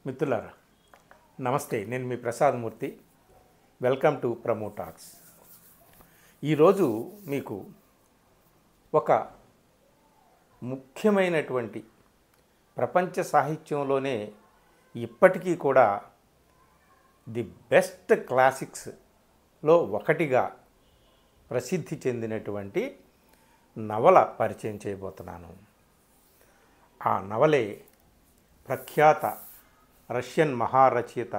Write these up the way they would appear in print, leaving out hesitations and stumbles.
మిత్రులారా నమస్తే, నేను మీ Prasad Murthy. Welcome to promo talks. ఈరోజు మీకు ఒక ముఖ్యమైనటువంటి ప్రపంచ సాహిత్యంలోనే ఇప్పటికీ కూడా ది బెస్ట్ క్లాసిక్స్లో ఒకటిగా ప్రసిద్ధి చెందినటువంటి నవల పరిచయం చేయబోతున్నాను. ఆ నవలే ప్రఖ్యాత రష్యన్ మహారచయిత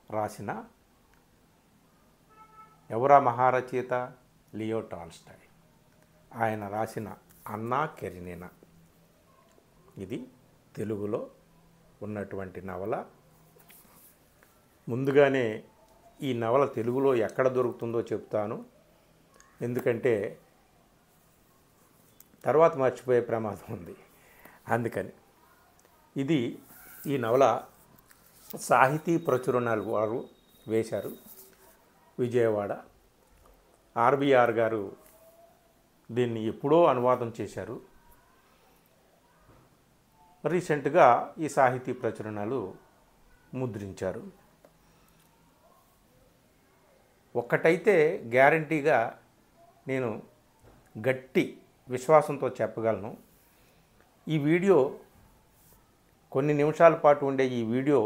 రాసిన ఎవరా మహారచయిత? Leo Tolstoy. ఆయన రాసిన అన్నా కెరెనినా. ఇది తెలుగులో ఉన్నటువంటి నవల. ముందుగానే ఈ నవల తెలుగులో ఎక్కడ దొరుకుతుందో చెప్తాను, ఎందుకంటే తర్వాత మర్చిపోయే ప్రమాదం ఉంది. అందుకని ఈ నవల సాహితీ ప్రచురణలు వారు వేశారు, విజయవాడ. ఆర్బిఆర్ గారు దీన్ని ఎప్పుడో అనువాదం చేశారు. రీసెంట్గా ఈ సాహితీ ప్రచురణలు ముద్రించారు. ఒక్కటైతే గ్యారంటీగా నేను గట్టి విశ్వాసంతో చెప్పగలను, ఈ వీడియో కొన్ని నిమిషాల పాటు ఉండే ఈ వీడియో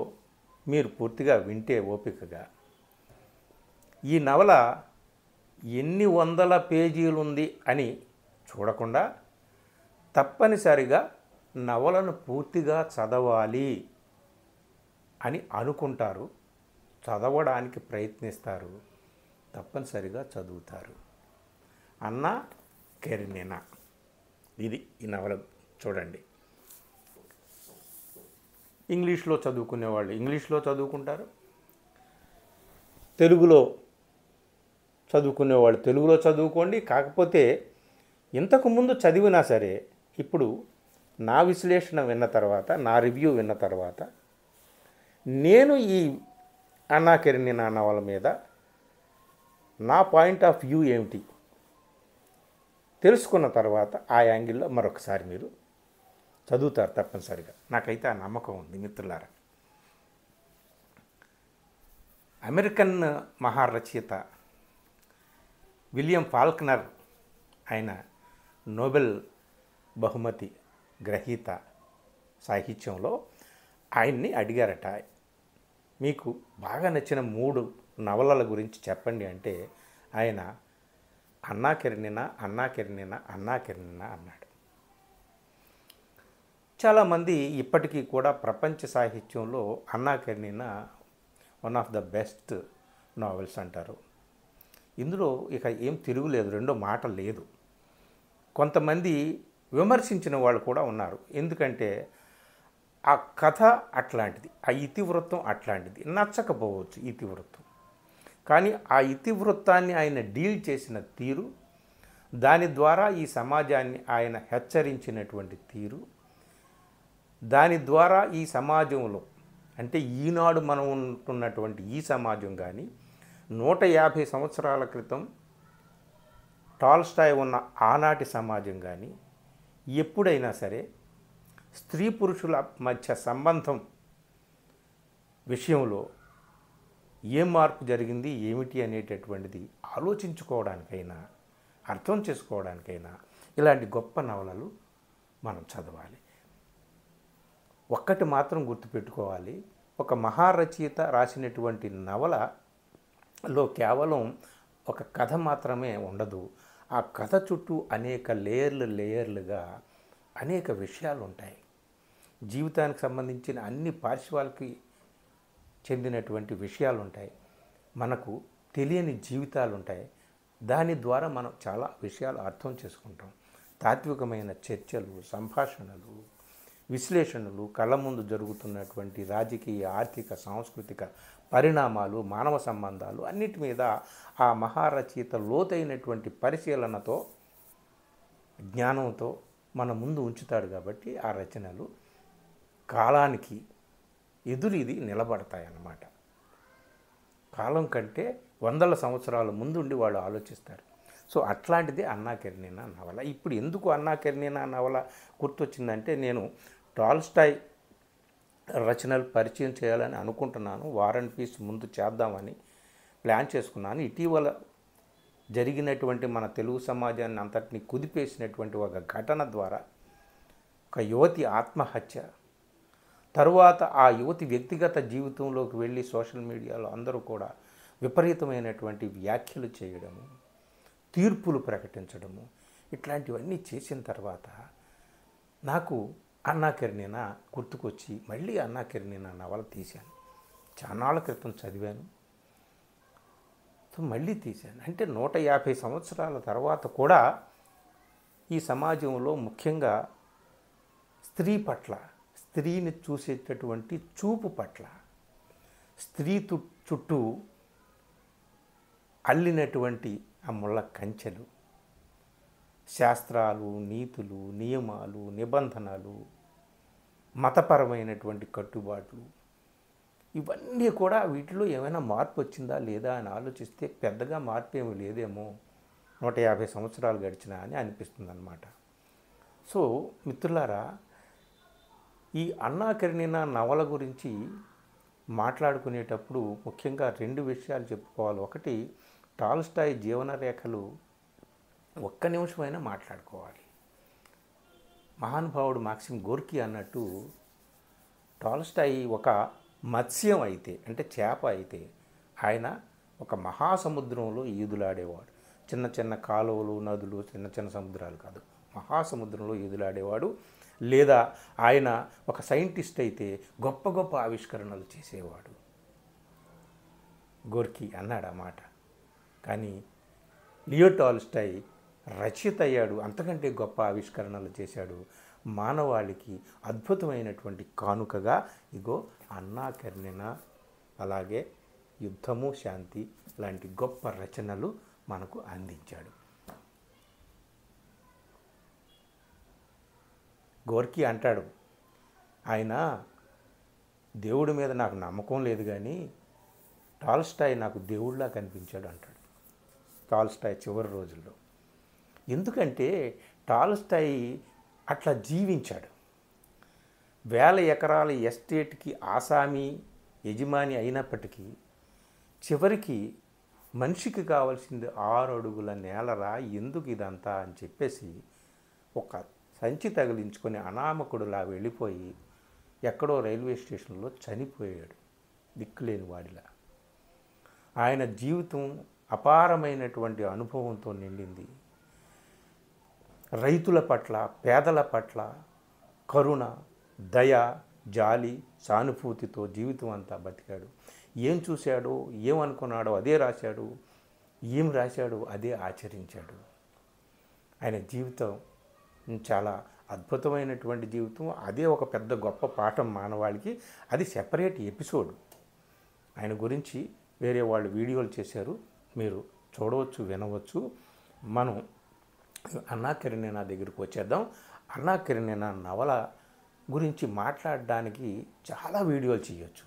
మీరు పూర్తిగా వింటే ఓపికగా, ఈ నవల ఎన్ని వందల పేజీలు ఉంది అని చూడకుండా తప్పనిసరిగా నవలను పూర్తిగా చదవాలి అని అనుకుంటారు, చదవడానికి ప్రయత్నిస్తారు, తప్పనిసరిగా చదువుతారు. అన్నా కెరెనినా, ఇది ఈ నవల. చూడండి, ఇంగ్లీష్లో చదువుకునేవాళ్ళు ఇంగ్లీష్లో చదువుకుంటారు, తెలుగులో చదువుకునేవాళ్ళు తెలుగులో చదువుకోండి. కాకపోతే ఇంతకుముందు చదివినా సరే, ఇప్పుడు నా విశ్లేషణ విన్న తర్వాత, నా రివ్యూ విన్న తర్వాత, నేను ఈ అన్నా కెరెనినా నవల మీద నా పాయింట్ ఆఫ్ వ్యూ ఏమిటి తెలుసుకున్న తర్వాత ఆ యాంగిల్లో మరొకసారి మీరు చదువుతారు తప్పనిసరిగా. నాకైతే ఆ నమ్మకం ఉంది. మిత్రులారా, అమెరికన్ మహారచయిత విలియం ఫాల్కనర్, ఆయన నోబెల్ బహుమతి గ్రహీత సాహిత్యంలో, ఆయన్ని అడిగారట, మీకు బాగా నచ్చిన 3 నవలల గురించి చెప్పండి అంటే, ఆయన అన్నా కెరెనినా, అన్నా కెరెనినా, అన్నా కెరెనినా అన్నాడు. చాలామంది ఇప్పటికీ కూడా ప్రపంచ సాహిత్యంలో Anna Karenina one of the best novels అంటారు. ఇందులో ఇక ఏం తిరుగులేదు, రెండో మాట లేదు. కొంతమంది విమర్శించిన వాళ్ళు కూడా ఉన్నారు. ఎందుకంటే ఆ కథ అట్లాంటిది, ఆ ఇతివృత్తం అట్లాంటిది, నచ్చకపోవచ్చు ఇతివృత్తం. కానీ ఆ ఇతివృత్తాన్ని ఆయన డీల్ చేసిన తీరు, దాని ద్వారా ఈ సమాజాన్ని ఆయన హెచ్చరించినటువంటి తీరు, దాని ద్వారా ఈ సమాజంలో, అంటే ఈనాడు మనం ఉంటున్నటువంటి ఈ సమాజం కానీ, 150 సంవత్సరాల క్రితం టాల్స్టాయ్ ఉన్న ఆనాటి సమాజం కానీ, ఎప్పుడైనా సరే స్త్రీ పురుషుల మధ్య సంబంధం విషయంలో ఏం మార్పు జరిగింది, ఏమిటి అనేటటువంటిది ఆలోచించుకోవడానికైనా, అర్థం చేసుకోవడానికైనా ఇలాంటి గొప్ప నవలలు మనం చదవాలి. ఒక్కటి మాత్రం గుర్తుపెట్టుకోవాలి, ఒక మహారచయిత రాసినటువంటి నవలలో కేవలం ఒక కథ మాత్రమే ఉండదు. ఆ కథ చుట్టూ అనేక లేయర్లుగా అనేక విషయాలు ఉంటాయి. జీవితానికి సంబంధించిన అన్ని పార్శ్వాలకి చెందినటువంటి విషయాలు ఉంటాయి. మనకు తెలియని జీవితాలు ఉంటాయి. దాని ద్వారా మనం చాలా విషయాలు అర్థం చేసుకుంటాం. తాత్వికమైన చర్చలు, సంభాషణలు, విశ్లేషణలు, కళ్ళ ముందు జరుగుతున్నటువంటి రాజకీయ, ఆర్థిక, సాంస్కృతిక పరిణామాలు, మానవ సంబంధాలు అన్నిటి మీద ఆ మహారచయిత లోతైనటువంటి పరిశీలనతో, జ్ఞానంతో మన ముందు ఉంచుతాడు. కాబట్టి ఆ రచనలు కాలానికి ఇది నిలబడతాయన్నమాట. కాలం కంటే వందల సంవత్సరాల ముందుండి వాళ్ళు ఆలోచిస్తారు. సో అట్లాంటిది అన్నా కెరెనినా నవల. ఇప్పుడు ఎందుకు అన్నా కెరెనినా నవల గుర్తొచ్చిందంటే, నేను టాల్స్టాయ్ రచనలు పరిచయం చేయాలని అనుకుంటున్నాను. వార్ అండ్ పీస్ ముందు చేద్దామని ప్లాన్ చేసుకున్నాను. ఇటీవల జరిగినటువంటి మన తెలుగు సమాజాన్ని అంతటిని కుదిపేసినటువంటి ఒక ఘటన ద్వారా ఒక యువతి ఆత్మహత్య, తరువాత ఆ యువతి వ్యక్తిగత జీవితంలోకి వెళ్ళి సోషల్ మీడియాలో అందరూ కూడా విపరీతమైనటువంటి వ్యాఖ్యలు చేయడము, తీర్పులు ప్రకటించడము, ఇట్లాంటివన్నీ చేసిన తర్వాత నాకు అన్నా కెరెనినా గుర్తుకొచ్చి మళ్ళీ అన్నా కెరెనినా నవల తీశాను. చానాళ్ళ క్రితం చదివాను, మళ్ళీ తీశాను. అంటే 150 సంవత్సరాల తర్వాత కూడా ఈ సమాజంలో ముఖ్యంగా స్త్రీ పట్ల, స్త్రీని చూసేటటువంటి చూపు పట్ల, స్త్రీ చుట్టూ అల్లినటువంటి ఆ ముళ్ళ కంచెలు, శాస్త్రాలు, నీతులు, నియమాలు, నిబంధనలు, మతపరమైనటువంటి కట్టుబాట్లు, ఇవన్నీ కూడా వీటిలో ఏమైనా మార్పు వచ్చిందా లేదా అని ఆలోచిస్తే పెద్దగా మార్పు ఏమీ లేదేమో, 150 సంవత్సరాలు గడిచినా అని అనిపిస్తుంది అన్నమాట. సో మిత్రులారా, ఈ అన్నా కెరెనినా నవల గురించి మాట్లాడుకునేటప్పుడు ముఖ్యంగా 2 విషయాలు చెప్పుకోవాలి. ఒకటి, టాల్స్టాయ్ జీవన రేఖలు ఒక్క నిమిషమైనా మాట్లాడుకోవాలి. మహానుభావుడు మాక్సిమ్ గోర్కీ అన్నట్టు టాల్స్టాయ్ ఒక మత్స్యం అయితే, అంటే చేప అయితే, ఆయన ఒక మహాసముద్రంలో ఈదులాడేవాడు. చిన్న చిన్న కాలువలు, నదులు, చిన్న చిన్న సముద్రాలు కాదు, మహాసముద్రంలో ఈదులాడేవాడు. లేదా ఆయన ఒక సైంటిస్ట్ అయితే గొప్ప గొప్ప ఆవిష్కరణలు చేసేవాడు. గోర్కీ అన్నాడు ఆ మాట. కానీ లియో టాల్స్టాయ్ రచయిత అయ్యాడు, అంతకంటే గొప్ప ఆవిష్కరణలు చేశాడు. మానవాళికి అద్భుతమైనటువంటి కానుకగా ఇగో అన్నా కెరెనినా, అలాగే యుద్ధము శాంతి లాంటి గొప్ప రచనలు మనకు అందించాడు. గోర్కీ అంటాడు, ఆయన దేవుడి మీద నాకు నమ్మకం లేదు కానీ టాల్స్టాయ్ నాకు దేవుడిలా కనిపించాడు అంటాడు టాల్స్టాయ్ చివరి రోజుల్లో. ఎందుకంటే టాల్స్టాయ్ అట్లా జీవించాడు. 1000 ఎకరాల ఎస్టేట్కి ఆసామీ యజమాని అయినప్పటికీ చివరికి మనిషికి కావాల్సింది 6 అడుగుల నేలరా, ఎందుకు ఇదంతా అని చెప్పేసి ఒక సంచి తగిలించుకొని అనామకుడులా వెళ్ళిపోయి ఎక్కడో రైల్వే స్టేషన్లో చనిపోయాడు, దిక్కులేని వాడిలా. ఆయన జీవితం అపారమైనటువంటి అనుభవంతో నిండింది. రైతుల పట్ల, పేదల పట్ల కరుణ, దయ, జాలి, సానుభూతితో జీవితం అంతా బతికాడు. ఏం చూశాడో, ఏమనుకున్నాడో అదే రాశాడు, ఏం రాశాడో అదే ఆచరించాడు. ఆయన జీవితం చాలా అద్భుతమైనటువంటి జీవితం. అదే ఒక పెద్ద గొప్ప పాఠం మానవాళికి. అది సెపరేట్ ఎపిసోడ్. ఆయన గురించి వేరే వాళ్ళు వీడియోలు చేశారు, మీరు చూడవచ్చు, వినవచ్చు. మనం అన్నా కెరెనినా దగ్గరికి వచ్చేద్దాం. అన్నా కెరెనినా నవల గురించి మాట్లాడడానికి చాలా వీడియోలు చేయొచ్చు.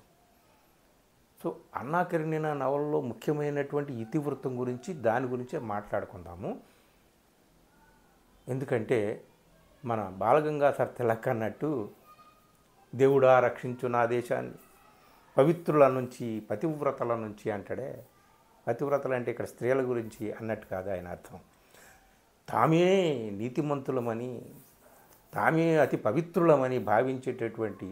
సో అన్నా కెరెనినా నవలలో ముఖ్యమైనటువంటి ఇతివృత్తం గురించి, దాని గురించే మాట్లాడుకుందాము. ఎందుకంటే మన బాలగంగాధర్ తిలక్ అన్నట్టు, దేవుడా రక్షించు నా దేశాన్ని పవిత్రుల నుంచి, పతివ్రతల నుంచి అంటాడే. పతివ్రతలు అంటే ఇక్కడ స్త్రీల గురించి అన్నట్టు కాదు ఆయన అర్థం. తామే నీతిమంతులమని, తామే అతి పవిత్రులమని భావించేటటువంటి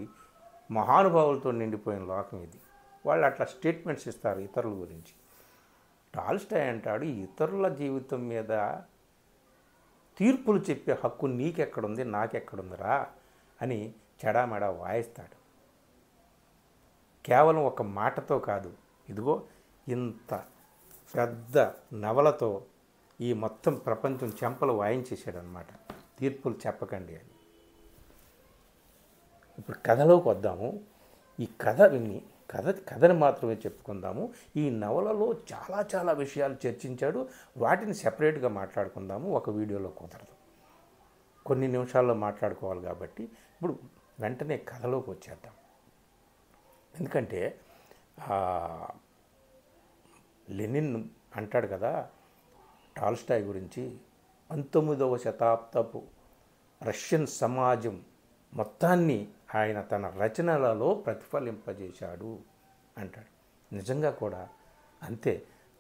మహానుభావులతో నిండిపోయిన లోకం ఇది. వాళ్ళు అట్లా స్టేట్మెంట్స్ ఇస్తారు ఇతరుల గురించి. టాల్స్టాయ్ అంటాడు, ఇతరుల జీవితం మీద తీర్పులు చెప్పే హక్కు నీకెక్కడుంది, నాకెక్కడుందిరా అని చెడామెడా వాయిస్తాడు. కేవలం ఒక మాటతో కాదు, ఇదిగో ఇంత పెద్ద నవలతో ఈ మొత్తం ప్రపంచం చెంపలు వాయించేశాడు అనమాట, తీర్పులు చెప్పకండి అని. ఇప్పుడు కథలోకి వద్దాము. ఈ కథ విని కథని మాత్రమే చెప్పుకుందాము. ఈ నవలలో చాలా చాలా విషయాలు చర్చించాడు, వాటిని సెపరేట్గా మాట్లాడుకుందాము. ఒక వీడియోలో కుదరదు, కొన్ని నిమిషాల్లో మాట్లాడుకోవాలి కాబట్టి ఇప్పుడు వెంటనే కథలోకి వచ్చేద్దాం. ఎందుకంటే లెనిన్ అంటాడు కదా టాల్స్టాయ్ గురించి, 19వ శతాబ్దపు రష్యన్ సమాజం మొత్తాన్ని ఆయన తన రచనలలో ప్రతిఫలింపజేశాడు అంటాడు. నిజంగా కూడా అంతే.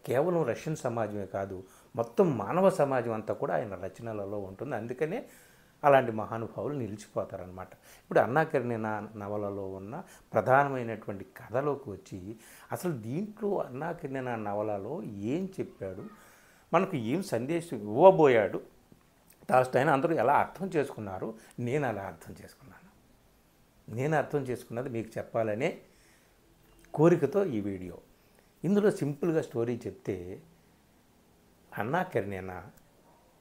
కేవలం రష్యన్ సమాజమే కాదు, మొత్తం మానవ సమాజం అంతా కూడా ఆయన రచనలలో ఉంటుంది. అందుకనే అలాంటి మహానుభావులు నిలిచిపోతారనమాట. ఇప్పుడు అన్నా కరెనినా నవలలో ఉన్న ప్రధానమైనటువంటి కథలోకి వచ్చి అసలు దీంట్లో అన్నా కరెనినా నవలలో ఏం చెప్పాడు, మనకు ఏం సందేశం ఇవ్వబోయాడు టాల్స్టాయ్ అందరూ ఎలా అర్థం చేసుకున్నారు, నేను అలా అర్థం చేసుకున్నాను. నేను అర్థం చేసుకున్నది మీకు చెప్పాలనే కోరికతో ఈ వీడియో. ఇందులో సింపుల్గా స్టోరీ చెప్తే, అన్నా కరెనినా,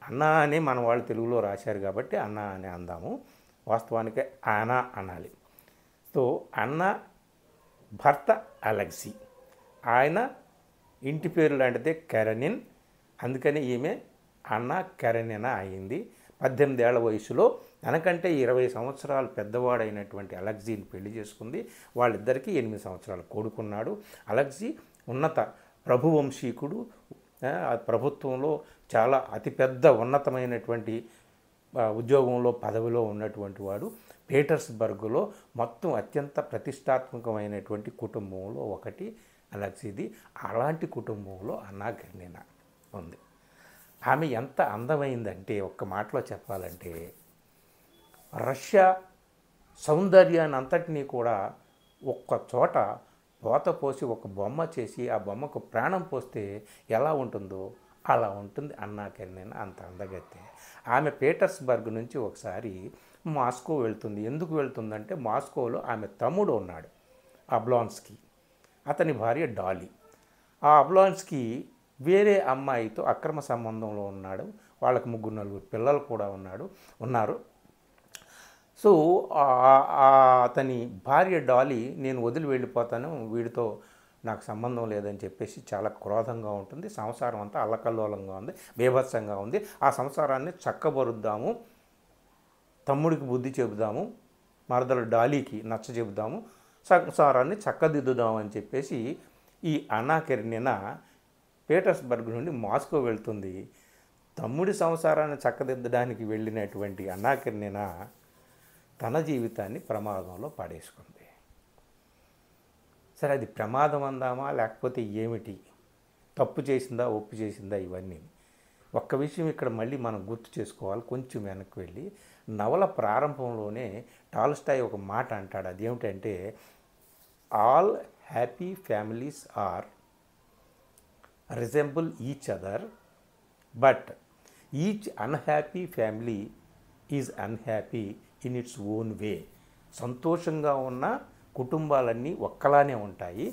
అన్నా అని మన వాళ్ళు తెలుగులో రాశారు కాబట్టి అన్నా అని అందాము, వాస్తవానికి ఆనా అనాలి. సో అన్నా భర్త అలెక్సీ, ఆయన ఇంటి పేరు లాంటిదే కరెనిన్, అందుకని ఈమె అన్నా కరెనినా అయింది. 18 ఏళ్ల వయసులో తనకంటే 20 సంవత్సరాలు పెద్దవాడైనటువంటి అలెక్సీని పెళ్లి చేసుకుంది. వాళ్ళిద్దరికీ 8 సంవత్సరాల కొడుకున్నాడు. అలెక్సీ ఉన్నత ప్రభువంశీకుడు, ప్రభుత్వంలో చాలా అతిపెద్ద ఉన్నతమైనటువంటి ఉద్యోగంలో పదవిలో ఉన్నటువంటి వాడు. పీటర్స్బర్గ్లో మొత్తం అత్యంత ప్రతిష్టాత్మకమైనటువంటి కుటుంబంలో ఒకటి అలెక్సీది. అలాంటి కుటుంబంలో అన్నా కరెనినా ఉంది. ఆమె ఎంత అందమైందంటే, ఒక్క మాటలో చెప్పాలంటే, రష్యా సౌందర్యాన్ని అంతటినీ కూడా ఒక్క చోట పోత పోసి ఒక బొమ్మ చేసి ఆ బొమ్మకు ప్రాణం పోస్తే ఎలా ఉంటుందో అలా ఉంటుంది అన్నా కరెనినా. అంత అందగత్తే. ఆమె పీటర్స్బర్గ్ నుంచి ఒకసారి మాస్కో వెళ్తుంది. ఎందుకు వెళ్తుందంటే, మాస్కోలో ఆమె తమ్ముడు ఉన్నాడు అబ్లాన్స్కీ, అతని భార్య డాలీ. ఆ అబ్లాన్స్కీ వేరే అమ్మాయితో అక్రమ సంబంధంలో ఉన్నాడు. వాళ్ళకు 3-4 పిల్లలు కూడా ఉన్నారు. సో అతని భార్య డాలీ, నేను వదిలి వెళ్ళిపోతాను, వీడితో నాకు సంబంధం లేదని చెప్పేసి చాలా క్రోధంగా ఉంటుంది. సంసారం అంతా అల్లకల్లోలంగా ఉంది, బీభత్సంగా ఉంది. ఆ సంసారాన్ని చక్కబరుద్దాము, తమ్ముడికి బుద్ధి చెబుదాము, మరదలు డాలీకి నచ్చ చెబుదాము, సంసారాన్ని చక్కదిద్దుదామని చెప్పేసి ఈ అన్నా కరెనినా పీటర్స్బర్గ్ నుండి మాస్కో వెళ్తుంది. తమ్ముడి సంసారాన్ని చక్కదిద్దడానికి వెళ్ళినటువంటి అన్నా కరెనినా తన జీవితాన్ని ప్రమాదంలో పడేసుకుంది. సరే, అది ప్రమాదం అందామా లేకపోతే ఏమిటి, తప్పు చేసిందా ఒప్పు చేసిందా, ఇవన్నీ ఒక్క విషయం ఇక్కడ మళ్ళీ మనం గుర్తు చేసుకోవాలి. కొంచెం వెనక్కి వెళ్ళి నవల ప్రారంభంలోనే టాల్స్టాయ్ ఒక మాట అంటాడు. అదేమిటంటే, all happy families are resemble each other, but each unhappy family is unhappy in its own way. సంతోషంగా ఉన్న కుటుంబాలన్నీ ఒక్కలానే ఉంటాయి,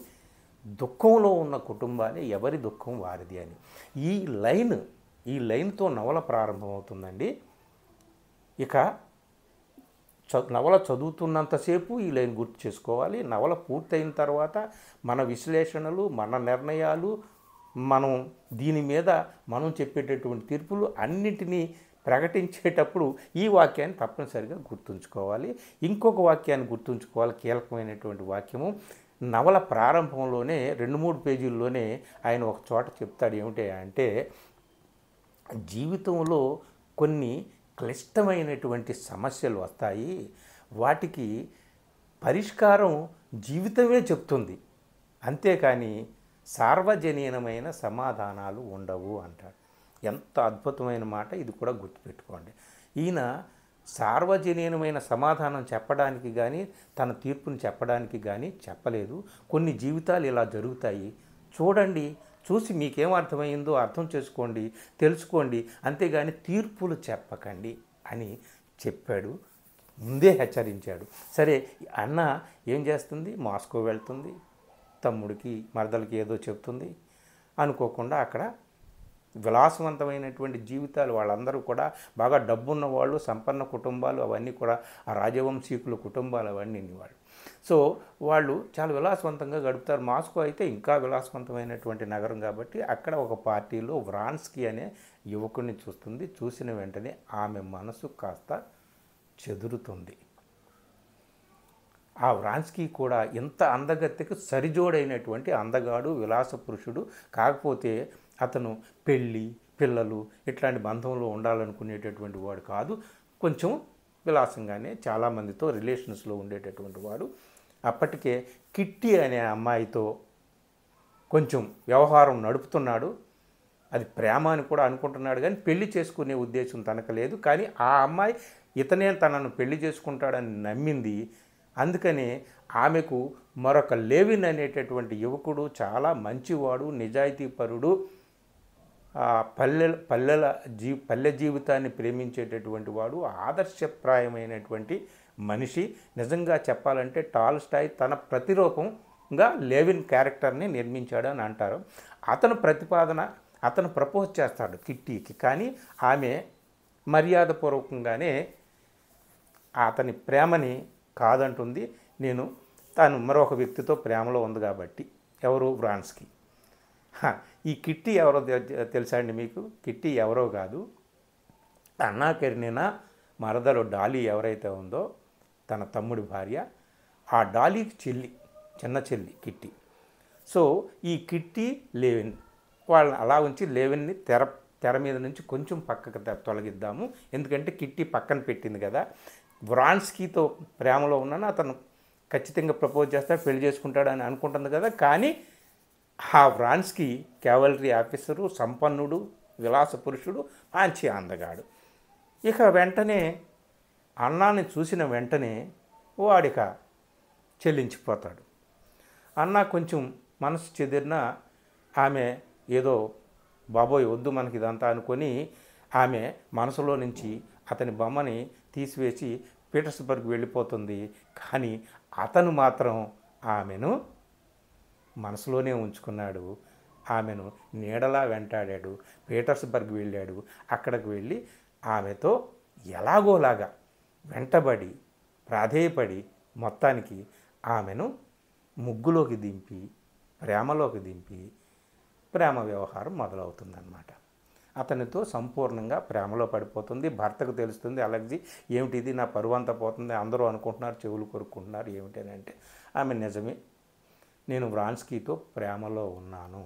దుఃఖంలో ఉన్న కుటుంబాలే ఎవరి దుఃఖం వారిది అని. ఈ లైన్తో నవల ప్రారంభమవుతుందండి. ఇక నవల చదువుతున్నంతసేపు ఈ లైన్ గుర్తు చేసుకోవాలి. నవల పూర్తయిన తర్వాత మన విశ్లేషణలు, మన నిర్ణయాలు, మనం దీని మీద మనం చెప్పేటటువంటి తీర్పులు అన్నిటినీ ప్రకటించేటప్పుడు ఈ వాక్యాన్ని తప్పనిసరిగా గుర్తుంచుకోవాలి. ఇంకొక వాక్యాన్ని గుర్తుంచుకోవాలి, కీలకమైనటువంటి వాక్యము. నవల ప్రారంభంలోనే 2-3 పేజీల్లోనే ఆయన ఒక చోట చెప్తాడు. ఏమిటి అంటే, జీవితంలో కొన్ని క్లిష్టమైనటువంటి సమస్యలు వస్తాయి, వాటికి పరిష్కారం జీవితమే చెప్తుంది, అంతేకాని సార్వజనీనమైన సమాధానాలు ఉండవు అంటాడు. ఎంత అద్భుతమైన మాట, ఇది కూడా గుర్తుపెట్టుకోండి. ఈయన సార్వజనీనమైన సమాధానం చెప్పడానికి కానీ తన తీర్పుని చెప్పడానికి కానీ చెప్పలేదు. కొన్ని జీవితాలు ఇలా జరుగుతాయి, చూడండి, చూసి మీకేం అర్థమైందో అర్థం చేసుకోండి, తెలుసుకోండి, అంతేగాని తీర్పులు చెప్పకండి అని చెప్పాడు. ముందే హెచ్చరించాడు. సరే, అన్న ఏం చేస్తుంది, మాస్కో వెళ్తుంది, తమ్ముడికి మరదలకి ఏదో చెప్తుంది. అనుకోకుండా అక్కడ విలాసవంతమైనటువంటి జీవితాలు, వాళ్ళందరూ కూడా బాగా డబ్బున్న వాళ్ళు, సంపన్న కుటుంబాలు, అవన్నీ కూడా ఆ రాజవంశీకుల కుటుంబాలు అవన్నీ వాళ్ళు. సో వాళ్ళు చాలా విలాసవంతంగా గడుపుతారు. మాస్కో అయితే ఇంకా విలాసవంతమైనటువంటి నగరం కాబట్టి అక్కడ ఒక పార్టీలో వ్రాన్స్కీ అనే యువకుడిని చూస్తుంది. చూసిన వెంటనే ఆమె మనసు కాస్త చెదురుతుంది. ఆ వ్రాన్స్కీ కూడా ఎంత అందగత్తెకు సరిజోడైనటువంటి అందగాడు, విలాస పురుషుడు. కాకపోతే అతను పెళ్ళి, పిల్లలు ఇట్లాంటి బంధంలో ఉండాలనుకునేటటువంటి వాడు కాదు. కొంచెం విలాసంగానే చాలామందితో రిలేషన్స్లో ఉండేటటువంటి వాడు. అప్పటికే కిట్టి అనే అమ్మాయితో కొంచెం వ్యవహారం నడుపుతున్నాడు. అది ప్రేమ అని కూడా అనుకుంటున్నాడు, కానీ పెళ్లి చేసుకునే ఉద్దేశం తనకు లేదు. కానీ ఆ అమ్మాయి ఇతనే తనను పెళ్లి చేసుకుంటాడని నమ్మింది. అందుకని ఆమెకు మరొక లేవిన్ అనేటటువంటి యువకుడు, చాలా మంచివాడు, నిజాయితీపరుడు, పల్లె జీవితాన్ని ప్రేమించేటటువంటి వాడు, ఆదర్శప్రాయమైనటువంటి మనిషి. నిజంగా చెప్పాలంటే టాల్స్టాయ్ తన ప్రతిరూపంగా లేవిన్ క్యారెక్టర్ని నిర్మించాడు అని అంటారు. అతను ప్రపోజ్ చేస్తాడు కిట్టీకి, కానీ ఆమె మర్యాదపూర్వకంగానే అతని ప్రేమని కాదంటుంది. తాను మరొక వ్యక్తితో ప్రేమలో ఉంది కాబట్టి. ఎవరు? వ్రాన్స్కీ. ఈ కిట్టి ఎవరో తెలుసా అండి మీకు? కిట్టి ఎవరో కాదు, అన్నా కెరెనినా మరదలు డాలీ ఎవరైతే ఉందో తన తమ్ముడి భార్య, ఆ డాలీకి చిన్న చెల్లి కిట్టి. సో ఈ కిట్టి లేవిన్ వాళ్ళని అలా ఉంచి లేవిన్ని తెర మీద నుంచి కొంచెం పక్కకు తొలగిద్దాము, ఎందుకంటే కిట్టి పక్కన పెట్టింది కదా. వ్రాన్స్కీతో ప్రేమలో ఉన్నాను, అతను ఖచ్చితంగా ప్రపోజ్ చేస్తాడు, పెళ్లి చేసుకుంటాడు అని అనుకుంటుంది కదా. కానీ ఆ వ్రాన్స్కీ క్యావలరీ ఆఫీసరు, సంపన్నుడు, విలాస పురుషుడు, మంచి అందగాడు. ఇక వెంటనే అన్నాని చూసిన వెంటనే వాడిక చెల్లించిపోతాడు. అన్న కొంచెం మనసు చెదిరిన ఆమె ఏదో బాబోయ్ వద్దు మనకి ఇదంతా అనుకొని ఆమె మనసులో నుంచి అతని బొమ్మని తీసివేసి పీటర్స్బర్గ్ వెళ్ళిపోతుంది. కానీ అతను మాత్రం ఆమెను మనసులోనే ఉంచుకున్నాడు. ఆమెను నీడలా వెంటాడాడు. పీటర్స్బర్గ్ వెళ్ళాడు. అక్కడికి వెళ్ళి ఆమెతో ఎలాగోలాగా వెంటబడి ప్రాధేయపడి మొత్తానికి ఆమెను ముగ్గులోకి దింపి ప్రేమలోకి దింపి ప్రేమ వ్యవహారం మొదలవుతుందన్నమాట. అతనితో సంపూర్ణంగా ప్రేమలో పడిపోతుంది. భర్తకు తెలుస్తుంది, అలెక్సీ ఏమిటిది, నా పరువంతా పోతుంది, అందరూ అనుకుంటున్నారు, చెవులు కొరుక్కుంటున్నారు, ఏమిటని అంటే ఆమె నిజమే, నేను వ్రాన్స్కీతో ప్రేమలో ఉన్నాను.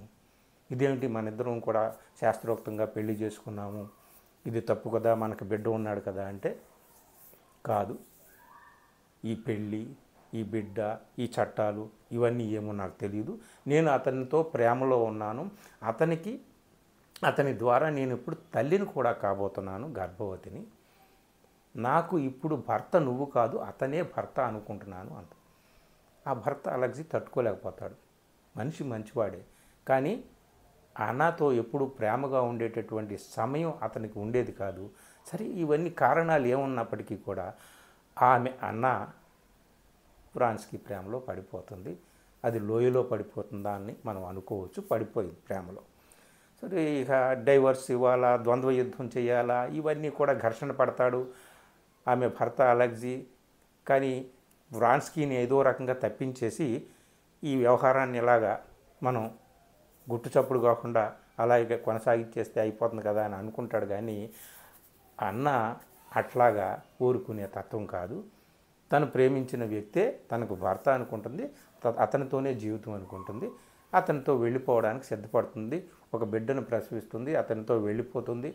ఇదేమిటి, మన ఇద్దరం కూడా శాస్త్రోక్తంగా పెళ్లి చేసుకున్నాము, ఇది తప్పు కదా, మనకు బిడ్డ ఉన్నాడు కదా అంటే కాదు, ఈ పెళ్ళి, ఈ బిడ్డ, ఈ చట్టాలు ఇవన్నీ ఏమో నాకు తెలియదు, నేను అతనితో ప్రేమలో ఉన్నాను, అతని ద్వారా నేను ఇప్పుడు తల్లిని కూడా కాబోతున్నాను, గర్భవతిని, నాకు ఇప్పుడు భర్త నువ్వు కాదు అతనే భర్త అనుకుంటున్నాను అంట. ఆ భర్త అలెక్సీ తట్టుకోలేకపోతాడు. మనిషి మంచివాడే, కానీ అన్నతో ఎప్పుడు ప్రేమగా ఉండేటటువంటి సమయం అతనికి ఉండేది కాదు. సరే, ఇవన్నీ కారణాలు ఏమున్నప్పటికీ కూడా ఆమె అన్న వ్రాన్స్కీ ప్రేమలో పడిపోతుంది. అది లోయలో పడిపోతుందా అని మనం అనుకోవచ్చు. పడిపోయింది ప్రేమలో. సరే, ఇక డైవర్స్ ఇవ్వాలా, ద్వంద్వ యుద్ధం చేయాలా, ఇవన్నీ కూడా ఘర్షణ పడతాడు ఆమె భర్త అలెక్సీ. కానీ వ్రాన్స్కీని ఏదో రకంగా తప్పించేసి ఈ వ్యవహారాన్ని ఇలాగా మనం గుట్టుచప్పుడు కాకుండా అలాగే కొనసాగించేస్తే అయిపోతుంది కదా అని అనుకుంటాడు. కానీ అన్న అట్లాగా ఊరుకునే తత్వం కాదు. తను ప్రేమించిన వ్యక్తే తనకు భర్త అనుకుంటుంది, అతనితోనే జీవితం అనుకుంటుంది, అతనితో వెళ్ళిపోవడానికి సిద్ధపడుతుంది. ఒక బిడ్డను ప్రసవిస్తుంది, అతనితో వెళ్ళిపోతుంది,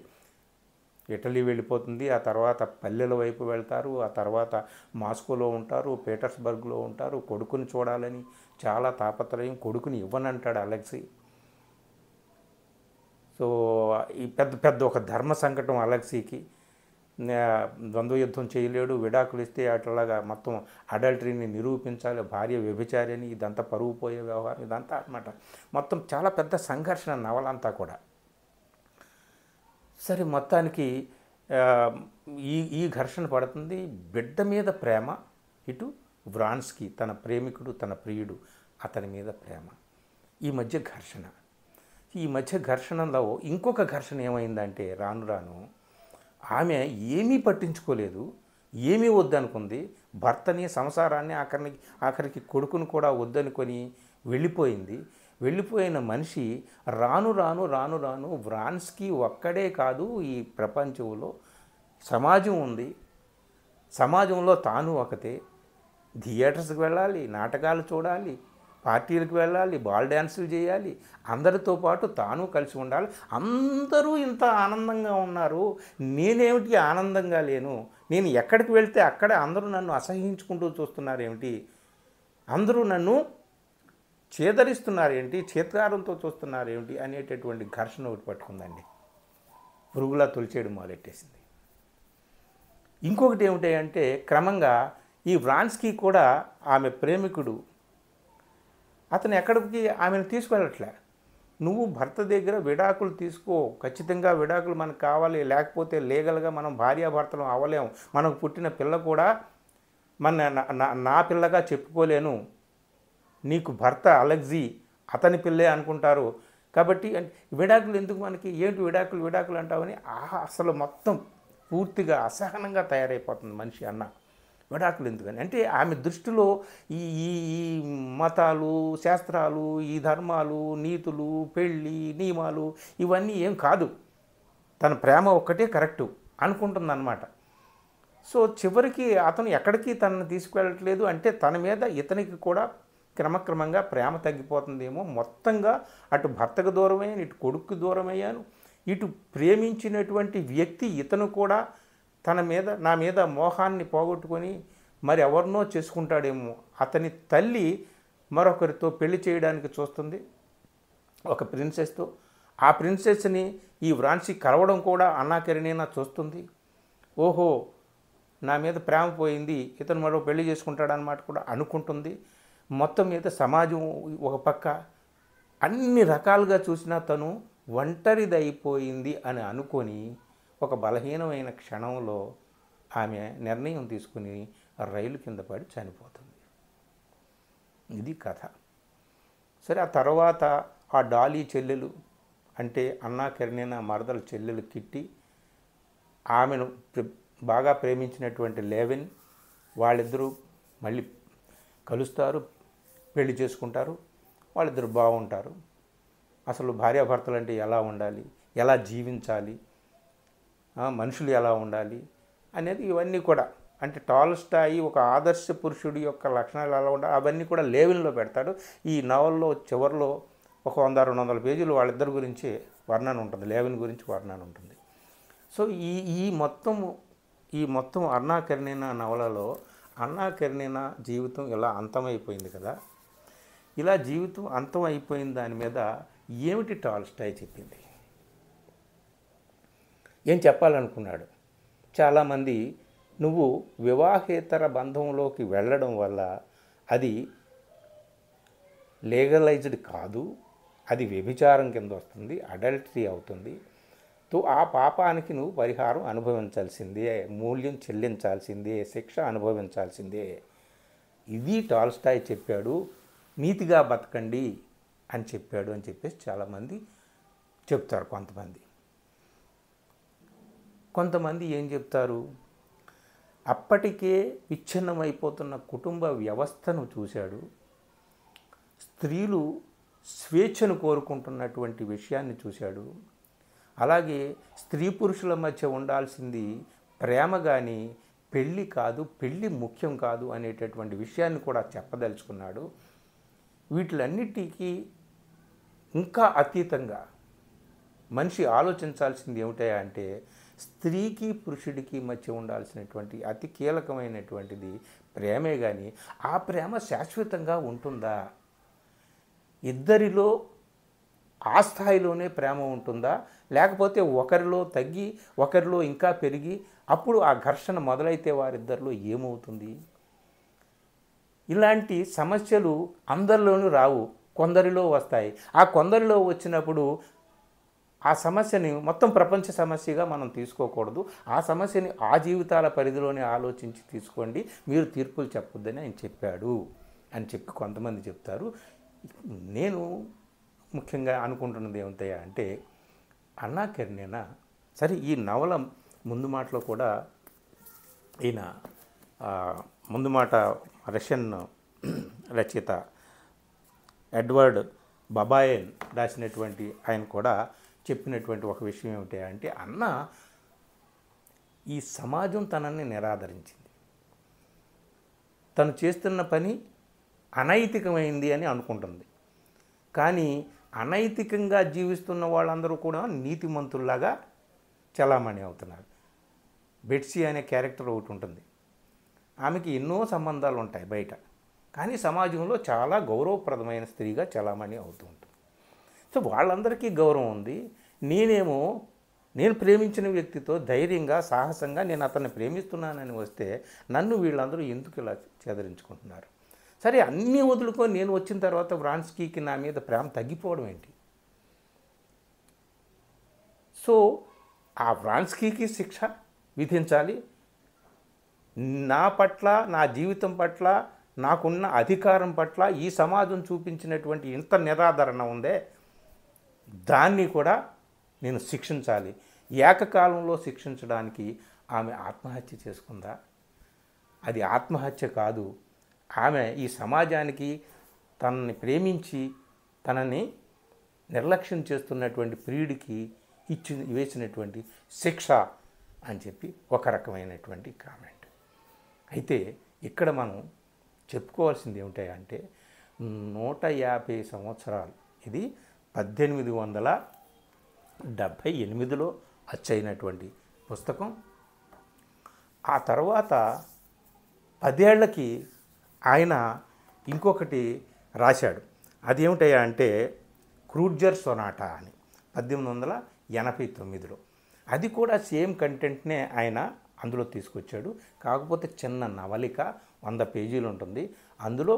ఇటలీ వెళ్ళిపోతుంది. ఆ తర్వాత పల్లెల వైపు వెళ్తారు, ఆ తర్వాత మాస్కోలో ఉంటారు, పీటర్స్బర్గ్లో ఉంటారు. కొడుకుని చూడాలని చాలా తాపత్రయం, కొడుకుని ఇవ్వనంటాడు అలెక్సీ. సో ఈ పెద్ద ఒక ధర్మ సంకటం అలెక్సీకి. ద్వంద్వ యుద్ధం చేయలేడు, విడాకులు ఇస్తే అట్లాగా మొత్తం అడల్టరీని నిరూపించాలి, భార్య వ్యభిచారి అని, ఇదంతా పరువు పోయే వ్యవహారం, ఇదంతా అనమాట. మొత్తం చాలా పెద్ద సంఘర్షణ నవలంతా కూడా. సరే, మొత్తానికి ఈ ఘర్షణ పడుతుంది. బిడ్డ మీద ప్రేమ, ఇటు వ్రాన్స్కీ తన ప్రేమికుడు, తన ప్రియుడు, అతని మీద ప్రేమ, ఈ మధ్య ఘర్షణలో ఇంకొక ఘర్షణ ఏమైందంటే రాను రాను ఆమె ఏమీ పట్టించుకోలేదు, ఏమీ వద్దనుకుంది, భర్తని, సంసారాన్ని, ఆఖరికి కొడుకును కూడా వద్దనుకొని వెళ్ళిపోయింది. వెళ్ళిపోయిన మనిషి రాను రాను వ్రాన్స్కీ ఒక్కడే కాదు, ఈ ప్రపంచంలో సమాజం ఉంది, సమాజంలో తాను ఒకతే. థియేటర్స్కి వెళ్ళాలి, నాటకాలు చూడాలి, పార్టీలకు వెళ్ళాలి, బాల్ డ్యాన్సులు చేయాలి, అందరితో పాటు తాను కలిసి ఉండాలి. అందరూ ఇంత ఆనందంగా ఉన్నారు, నేనేమిటి ఆనందంగా లేను, నేను ఎక్కడికి వెళ్తే అక్కడే అందరూ నన్ను అసహ్యించుకుంటూ చూస్తున్నారేమిటి, అందరూ నన్ను చేదరిస్తున్నారేంటి, చేత్కారంతో చూస్తున్నారేమిటి అనేటటువంటి ఘర్షణ ఒకటి పట్టుకుందండి. పురుగులా తొలిచేయడం మొదలెట్టేసింది. ఇంకొకటి ఏమిటంటే క్రమంగా ఈ వ్రాన్స్కీ కూడా ఆమె ప్రేమికుడు అతను ఎక్కడికి ఆమెను తీసుకువెళ్ళట్లే. నువ్వు భర్త దగ్గర విడాకులు తీసుకో, ఖచ్చితంగా విడాకులు మనకు కావాలి, లేకపోతే లీగల్గా మనం భార్యాభర్తలు అవ్వలేం, మనకు పుట్టిన పిల్ల కూడా నా పిల్లగా చెప్పుకోలేను, నీకు భర్త అలెక్సీ అతని పిల్లే అనుకుంటారు, కాబట్టి విడాకులు ఎందుకు మనకి, ఏంటి విడాకులు అంటావని అసలు మొత్తం పూర్తిగా అసహనంగా తయారైపోతుంది మనిషి. విడాకులు ఎందుకని అంటే ఆమె దృష్టిలో ఈ ఈ ఈ మతాలు, శాస్త్రాలు, ఈ ధర్మాలు, నీతులు, పెళ్ళి, నియమాలు ఇవన్నీ ఏం కాదు, తన ప్రేమ ఒక్కటే కరెక్టు అనుకుంటుందన్నమాట. సో చివరికి అతను ఎక్కడికి తనను తీసుకువెళ్ళట్లేదు. అంటే తన మీద ఇతనికి కూడా క్రమక్రమంగా ప్రేమ తగ్గిపోతుందేమో. మొత్తంగా అటు భర్తకు దూరమయ్యాను, ఇటు కొడుకు దూరమయ్యాను, ఇటు ప్రేమించినటువంటి వ్యక్తి ఇతను కూడా నా మీద మోహాన్ని పోగొట్టుకొని మరి ఎవరినో చేసుకుంటాడేమో. అతని తల్లి మరొకరితో పెళ్లి చేయడానికి చూస్తుంది, ఒక ప్రిన్సెస్తో. ఆ ప్రిన్సెస్ని ఈ వ్రాన్స్కీ కలవడం కూడా అన్నా కరెనినా చూస్తుంది. ఓహో, నా మీద ప్రేమ పోయింది, ఇతను మరో పెళ్లి చేసుకుంటాడన్నమాట కూడా అనుకుంటుంది. మొత్తం మీద సమాజం ఒక పక్క అన్ని రకాలుగా చూసినా తను ఒంటరిదైపోయింది అని అనుకొని ఒక బలహీనమైన క్షణంలో ఆమె నిర్ణయం తీసుకుని రైలు కింద పడి చనిపోతుంది. ఇది కథ. సరే, ఆ తర్వాత ఆ డాలీ చెల్లెలు అంటే అన్నా కరెనినా మరదల చెల్లెలు కిట్టి, ఆమెను బాగా ప్రేమించినటువంటి లెవిన్, వాళ్ళిద్దరూ మళ్ళీ కలుస్తారు, పెళ్లి చేసుకుంటారు, వాళ్ళిద్దరు బాగుంటారు. అసలు భార్యాభర్తలు అంటే ఎలా ఉండాలి, ఎలా జీవించాలి, మనుషులు ఎలా ఉండాలి అనేది ఇవన్నీ కూడా, అంటే టాల్స్టాయ్ ఒక ఆదర్శ పురుషుడి యొక్క లక్షణాలు ఎలా ఉండాలి అవన్నీ కూడా లెవిన్లో పెడతాడు. ఈ నవల్లో చివరిలో ఒక 100-200 పేజీలు వాళ్ళిద్దరి గురించి వర్ణన ఉంటుంది, లెవిన్ గురించి వర్ణన ఉంటుంది. సో ఈ మొత్తం అన్నా కరెనినా నవలలో అన్నా కరెనినా జీవితం ఇలా అంతమైపోయింది కదా. ఇలా జీవితం అంతం అయిపోయిన దాని మీద ఏమిటి టాల్స్టాయ్ చెప్పింది, ఏం చెప్పాలనుకున్నాడు? చాలామంది నువ్వు వివాహేతర బంధంలోకి వెళ్ళడం వల్ల అది లీగలైజ్డ్ కాదు, అది వ్యభిచారం కింద వస్తుంది, అడల్టరీ అవుతుంది. ఆ పాపానికి నువ్వు పరిహారం అనుభవించాల్సిందే, మూల్యం చెల్లించాల్సిందే, శిక్ష అనుభవించాల్సిందే. ఇది టాల్స్టాయ్ చెప్పాడు, నీతిగా బతకండి అని చెప్పాడు అని చెప్పేసి చాలామంది చెప్తారు. కొంతమంది ఏం చెప్తారు, అప్పటికే విచ్ఛిన్నమైపోతున్న కుటుంబ వ్యవస్థను చూశాడు, స్త్రీలు స్వేచ్ఛను కోరుకుంటున్నటువంటి విషయాన్ని చూశాడు, అలాగే స్త్రీ పురుషుల మధ్య ఉండాల్సింది ప్రేమ కానీ పెళ్ళి కాదు, పెళ్ళి ముఖ్యం కాదు అనేటటువంటి విషయాన్ని కూడా చెప్పదలుచుకున్నాడు. వీటిలన్నిటికీ ఇంకా అతీతంగా మనిషి ఆలోచించాల్సింది ఏమిటా అంటే స్త్రీకి పురుషుడికి మధ్య ఉండాల్సినటువంటి అతి కీలకమైనటువంటిది ప్రేమే. కానీ ఆ ప్రేమ శాశ్వతంగా ఉంటుందా? ఇద్దరిలో ఆ స్థాయిలోనే ప్రేమ ఉంటుందా, లేకపోతే ఒకరిలో తగ్గి ఒకరిలో ఇంకా పెరిగి అప్పుడు ఆ ఘర్షణ మొదలైతే వారిద్దరిలో ఏమవుతుంది? ఇలాంటి సమస్యలు అందరిలోనూ రావు, కొందరిలో వస్తాయి. ఆ కొందరిలో వచ్చినప్పుడు ఆ సమస్యని మొత్తం ప్రపంచ సమస్యగా మనం తీసుకోకూడదు. ఆ సమస్యని ఆ జీవితాల పరిధిలోనే ఆలోచించి తీసుకోండి, మీరు తీర్పులు చెప్పొద్దని ఆయన చెప్పాడు అని చెప్పి కొంతమంది చెప్తారు. నేను ముఖ్యంగా అనుకుంటున్నది ఏమిటయా అంటే అన్నా కరెనినా సరే ఈ నవల ముందు మాటలో కూడా ఈయన ముందు మాట రష్యన్ రచయిత ఎడ్వర్డ్ బబాయన్ రాసినటువంటి ఆయన కూడా చెప్పినటువంటి ఒక విషయం ఏమిటి అంటే అన్న ఈ సమాజం తనని నిరాదరించింది, తను చేస్తున్న పని అనైతికమైంది అని అనుకుంటుంది. కానీ అనైతికంగా జీవిస్తున్న వాళ్ళందరూ కూడా నీతిమంతుల్లాగా చలామణి అవుతున్నారు. బెట్సీ అనే క్యారెక్టర్ ఒకటి ఉంటుంది. ఆమెకి ఎన్నో సంబంధాలు ఉంటాయి బయట, కానీ సమాజంలో చాలా గౌరవప్రదమైన స్త్రీగా చలామణి అవుతూ ఉంటుంది. సో వాళ్ళందరికీ గౌరవం ఉంది. నేను ప్రేమించిన వ్యక్తితో ధైర్యంగా సాహసంగా నేను అతన్ని ప్రేమిస్తున్నానని వస్తే నన్ను వీళ్ళందరూ ఎందుకు ఇలా చెదరించుకుంటున్నారు? సరే, అన్నీ వదులుకొని నేను వచ్చిన తర్వాత వ్రాన్స్కీకి నా మీద ప్రేమ తగ్గిపోవడం ఏంటి? సో ఆ వ్రాన్స్కీకి శిక్ష విధించాలి. నా పట్ల, నా జీవితం పట్ల, నాకున్న అధికారం పట్ల ఈ సమాజం చూపించినటువంటి ఇంత నిరాదరణ ఉందే, దాన్ని కూడా నేను శిక్షించాలి. ఏకకాలంలో శిక్షించడానికి ఆమె ఆత్మహత్య చేసుకుందా? అది ఆత్మహత్య కాదు. ఆమె ఈ సమాజానికి తనని ప్రేమించి తనని నిర్లక్ష్యం చేస్తున్నటువంటి ప్రియుడికి వేసినటువంటి శిక్ష అని చెప్పి ఒక రకమైనటువంటి కామెంట్. అయితే ఇక్కడ మనం చెప్పుకోవాల్సింది ఏమిటంటే 150 సంవత్సరాలు, ఇది 1878లో అచ్చయినటువంటి పుస్తకం. ఆ తర్వాత 10 ఏళ్లకి ఆయన ఇంకొకటి రాశాడు. అదేమిటంటే క్రూడ్జర్ సొనాటా అని 1889లో. అది కూడా సేమ్ కంటెంట్నే ఆయన అందులో తీసుకొచ్చాడు. కాకపోతే చిన్న నవలిక, 100 పేజీలు ఉంటుంది. అందులో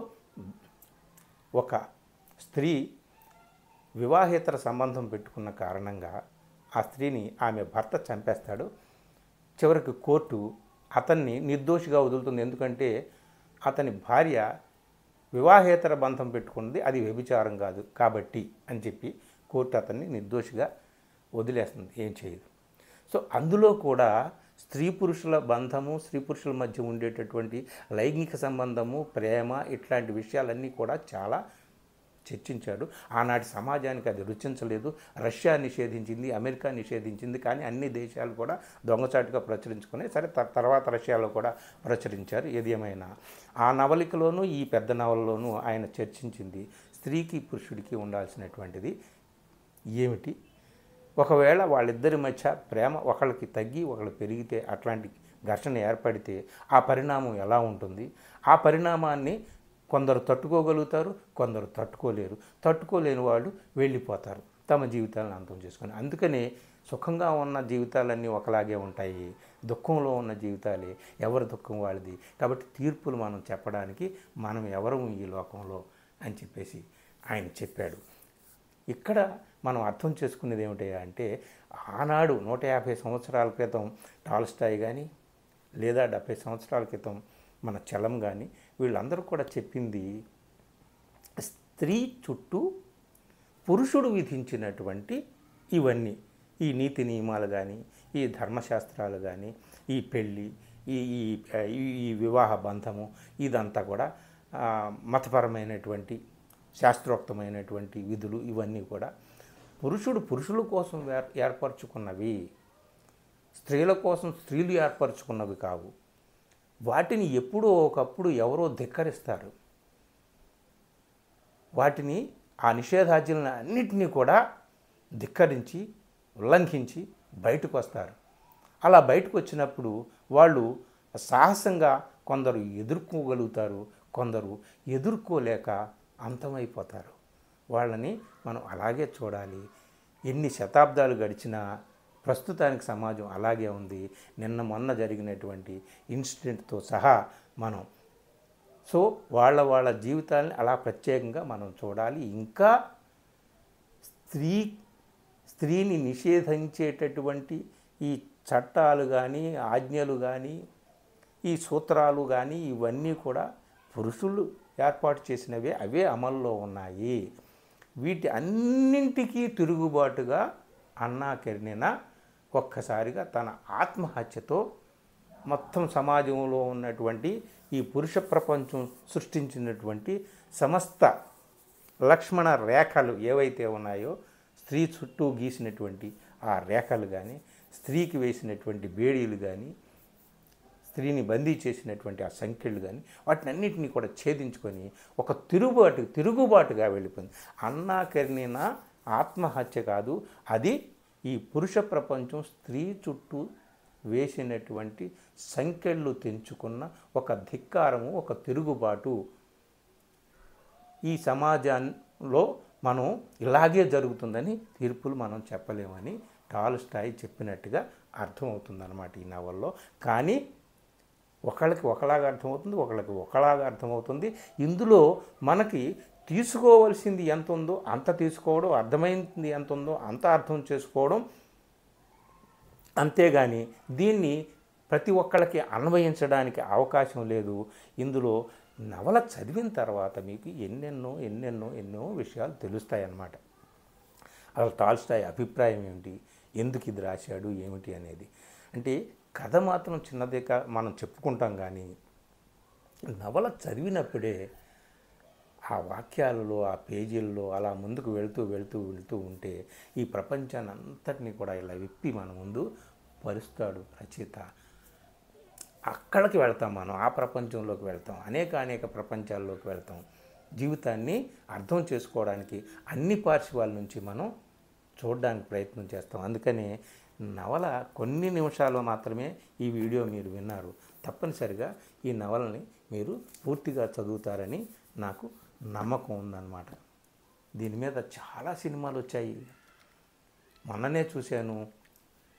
ఒక స్త్రీ వివాహేతర సంబంధం పెట్టుకున్న కారణంగా ఆ స్త్రీని ఆమె భర్త చంపేస్తాడు. చివరికి కోర్టు అతన్ని నిర్దోషిగా వదులుతుంది. ఎందుకంటే అతని భార్య వివాహేతర బంధం పెట్టుకున్నది, అది వ్యభిచారం కాదు కాబట్టి అని చెప్పి కోర్టు అతన్ని నిర్దోషిగా వదిలేస్తుంది, ఏం చేయదు. సో అందులో కూడా స్త్రీ పురుషుల బంధము, స్త్రీ పురుషుల మధ్య ఉండేటటువంటి లైంగిక సంబంధము, ప్రేమ, ఇట్లాంటి విషయాలన్నీ కూడా చాలా చర్చించాడు. ఆనాటి సమాజానికి అది రుచించలేదు. రష్యా నిషేధించింది, అమెరికా నిషేధించింది, కానీ అన్ని దేశాలు కూడా దొంగచాటుగా ప్రచురించుకున్నాయి. సరే, తర్వాత రష్యాలో కూడా ప్రచురించారు. ఏది ఏమైనా ఆ నవలికలోనూ ఈ పెద్ద నవలలోనూ ఆయన చర్చించింది స్త్రీకి పురుషుడికి ఉండాల్సినటువంటిది ఏమిటి. ఒకవేళ వాళ్ళిద్దరి మధ్య ప్రేమ ఒకళ్ళకి తగ్గి ఒకళ్ళు పెరిగితే, అట్లాంటి ఘర్షణ ఏర్పడితే ఆ పరిణామం ఎలా ఉంటుంది? ఆ పరిణామాన్ని కొందరు తట్టుకోగలుగుతారు, కొందరు తట్టుకోలేరు. తట్టుకోలేని వాళ్ళు వెళ్ళిపోతారు తమ జీవితాలను అంతం చేసుకొని. అందుకనే సుఖంగా ఉన్న జీవితాలన్నీ ఒకలాగే ఉంటాయి, దుఃఖంలో ఉన్న జీవితాలే ఎవరి దుఃఖం వాళ్ళది. కాబట్టి తీర్పులు మనం చెప్పడానికి మనం ఎవరము ఈ లోకంలో అని చెప్పేసి ఆయన చెప్పాడు. ఇక్కడ మనం అర్థం చేసుకునేది ఏమిటంటే, ఆనాడు 150 సంవత్సరాల క్రితం టాల్స్టాయ్ కానీ, లేదా 70 సంవత్సరాల క్రితం మన చలం కానీ, వీళ్ళందరూ కూడా చెప్పింది స్త్రీ చుట్టూ పురుషుడు విధించినటువంటి ఇవన్నీ, ఈ నీతి నియమాలు కానీ, ఈ ధర్మశాస్త్రాలు కానీ, ఈ పెళ్ళి, ఈ ఈ వివాహ బంధము, ఇదంతా కూడా మతపరమైనటువంటి శాస్త్రోక్తమైనటువంటి విధులు, ఇవన్నీ కూడా పురుషుల కోసం ఏర్పరచుకున్నవి, స్త్రీల కోసం స్త్రీలు ఏర్పరచుకున్నవి కావు. వాటిని ఎప్పుడో ఒకప్పుడు ఎవరో ధిక్కరిస్తారు. వాటిని, ఆ నిషేధాజ్ఞలను అన్నిటినీ కూడా ధిక్కరించి ఉల్లంఘించి బయటకు వస్తారు. అలా బయటకు వచ్చినప్పుడు వాళ్ళు సాహసంగా కొందరు ఎదుర్కోగలుగుతారు, కొందరు ఎదుర్కోలేక అంతమైపోతారు. వాళ్ళని మనం అలాగే చూడాలి. ఎన్ని శతాబ్దాలు గడిచినా ప్రస్తుతానికి సమాజం అలాగే ఉంది. నిన్న మొన్న జరిగినటువంటి ఇన్సిడెంట్తో సహా మనం వాళ్ళ జీవితాలని అలా ప్రత్యేకంగా మనం చూడాలి. ఇంకా స్త్రీని నిషేధించేటటువంటి ఈ చట్టాలు కానీ, ఆజ్ఞలు కానీ, ఈ సూత్రాలు కానీ, ఇవన్నీ కూడా పురుషులు ఏర్పాటు చేసినవే, అవే అమల్లో ఉన్నాయి. వీటి అన్నింటికీ తిరుగుబాటుగా అన్నా కెరెనినా ఒక్కసారిగా తన ఆత్మహత్యతో మొత్తం సమాజంలో ఉన్నటువంటి ఈ పురుష ప్రపంచం సృష్టించినటువంటి సమస్త లక్ష్మణ రేఖలు ఏవైతే ఉన్నాయో, స్త్రీ చుట్టూ గీసినటువంటి ఆ రేఖలు కానీ, స్త్రీకి వేసినటువంటి బేడీలు కానీ, స్త్రీని బందీ చేసినటువంటి ఆ సంఖ్యలు కానీ, వాటిని అన్నింటినీ కూడా ఛేదించుకొని ఒక తిరుగుబాటుగా వెళ్ళిపోయింది. అన్నా కెరెనినా ఆత్మహత్య కాదు, అది ఈ పురుష ప్రపంచం స్త్రీ చుట్టూ వేసినటువంటి సంకెళ్ళు తెంచుకున్న ఒక ధిక్కారము, ఒక తిరుగుబాటు. ఈ సమాజంలో మనం ఇలాగే జరుగుతుందని తీర్పులు మనం చెప్పలేమని టాల్స్టాయ్ చెప్పినట్టుగా అర్థమవుతుందన్నమాట ఈ నవల్లో. కానీ ఒకళ్ళకి ఒకలాగా అర్థమవుతుంది, ఒకళ్ళకి ఒకలాగా అర్థమవుతుంది. ఇందులో మనకి తీసుకోవలసింది ఎంత ఉందో అంత తీసుకోవడం, అర్థమైంది ఎంత ఉందో అంత అర్థం చేసుకోవడం, అంతేగాని దీన్ని ప్రతి ఒక్కళ్ళకి అన్వయించడానికి అవకాశం లేదు. ఇందులో నవల చదివిన తర్వాత మీకు ఎన్నెన్నో విషయాలు తెలుస్తాయన్నమాట. అసలు టాల్స్టాయ్ అభిప్రాయం ఏమిటి, ఎందుకు ఇది రాశాడు ఏమిటి అనేది. అంటే కథ మాత్రం చిన్నదే మనం చెప్పుకుంటాం, కానీ నవల చదివినప్పుడే ఆ వాక్యాలలో, ఆ పేజీల్లో అలా ముందుకు వెళుతూ ఉంటే ఈ ప్రపంచాన్ని అంతటినీ కూడా ఇలా విప్పి మన ముందు పరుస్తాడు రచయిత. అక్కడికి వెళ్తాం, మనం ఆ ప్రపంచంలోకి వెళ్తాం, అనేక ప్రపంచాల్లోకి వెళ్తాం. జీవితాన్ని అర్థం చేసుకోవడానికి అన్ని పార్శ్వాల నుంచి మనం చూడడానికి ప్రయత్నం చేస్తాం. అందుకని నవల కొన్ని నిమిషాలు మాత్రమే ఈ వీడియో మీరు విన్నారు. తప్పనిసరిగా ఈ నవలని మీరు పూర్తిగా చదువుతారని నాకు నమ్మకం ఉందన్నమాట. దీని మీద చాలా సినిమాలు వచ్చాయి. మొన్ననే చూశాను,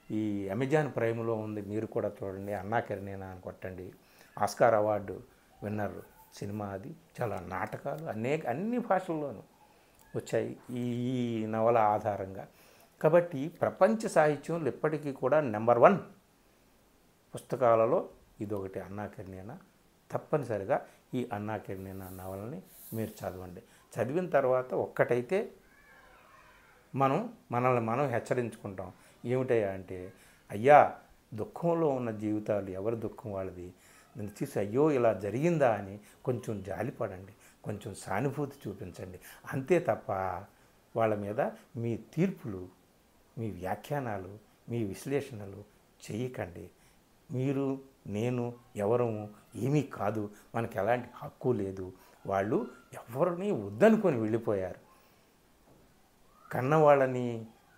ఈ అమెజాన్ ప్రైమ్లో ఉంది, మీరు కూడా చూడండి. అన్నా కెరీనేనా అని కొట్టండి. ఆస్కార్ అవార్డు విన్నర్ సినిమా అది. చాలా నాటకాలు అన్ని భాషల్లోనూ వచ్చాయి ఈ నవల ఆధారంగా. కాబట్టి ప్రపంచ సాహిత్యంలో ఇప్పటికీ కూడా నెంబర్ 1 పుస్తకాలలో ఇదొకటి, అన్నా కెరీనేనా. తప్పనిసరిగా ఈ అన్నా కెరీనేనా నవలని మీరు చదవండి. చదివిన తర్వాత ఒక్కటైతే మనల్ని మనం హెచ్చరించుకుంటాం. ఏమిటయ్యా అంటే, అయ్యా దుఃఖంలో ఉన్న జీవితాలు ఎవరి దుఃఖం వాళ్ళది, నేను చూసి అయ్యో ఇలా జరిగిందా అని కొంచెం జాలిపడండి, కొంచెం సానుభూతి చూపించండి. అంతే తప్ప వాళ్ళ మీద మీ తీర్పులు, మీ వ్యాఖ్యానాలు, మీ విశ్లేషణలు చేయకండి. మీరు నేను ఎవరము ఏమీ కాదు, మనకు ఎలాంటి హక్కు లేదు. వాళ్ళు ఎవరిని వద్దనుకొని వెళ్ళిపోయారు. కన్నవాళ్ళని,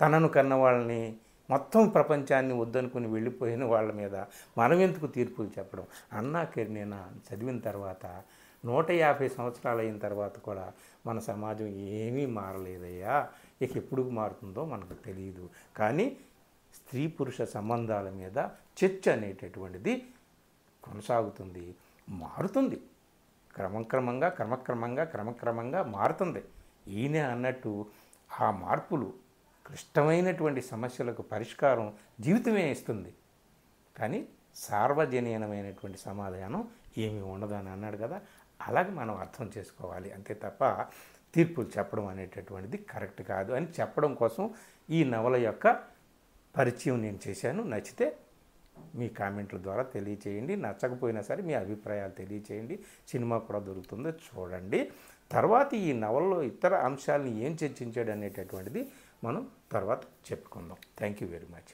తనను కన్నవాళ్ళని, మొత్తం ప్రపంచాన్ని వద్దనుకుని వెళ్ళిపోయిన వాళ్ళ మీద మనం ఎందుకు తీర్పులు చెప్పడం. అన్నా కెరీనేనా చదివిన తర్వాత 150 సంవత్సరాలు అయిన తర్వాత కూడా మన సమాజం ఏమీ మారలేదయ్యా. ఇక ఎప్పుడు మారుతుందో మనకు తెలియదు. కానీ స్త్రీ పురుష సంబంధాల మీద చర్చ అనేటటువంటిది కొనసాగుతుంది, మారుతుంది. క్రమక్రమంగా మారుతుంది. ఈయన అన్నట్టు ఆ మార్పులు క్లిష్టమైనటువంటి సమస్యలకు పరిష్కారం జీవితమే ఇస్తుంది, కానీ సార్వజనీనమైనటువంటి సమాధానం ఏమీ ఉండదని అన్నాడు కదా. అలాగే మనం అర్థం చేసుకోవాలి. అంతే తప్ప తీర్పులు చెప్పడం అనేటటువంటిది కరెక్ట్ కాదు అని చెప్పడం కోసం ఈ నవల యొక్క పరిచయం నేను చేశాను. నచ్చితే మీ కామెంట్ల ద్వారా తెలియచేయండి, నచ్చకపోయినా సరే మీ అభిప్రాయాలు తెలియచేయండి. సినిమా కూడా దొరుకుతుందో చూడండి. తర్వాత ఈ నవలలో ఇతర అంశాలను ఏం చర్చించాడు అనేటటువంటిది మనం తర్వాత చెప్పుకుందాం. Thank you very much.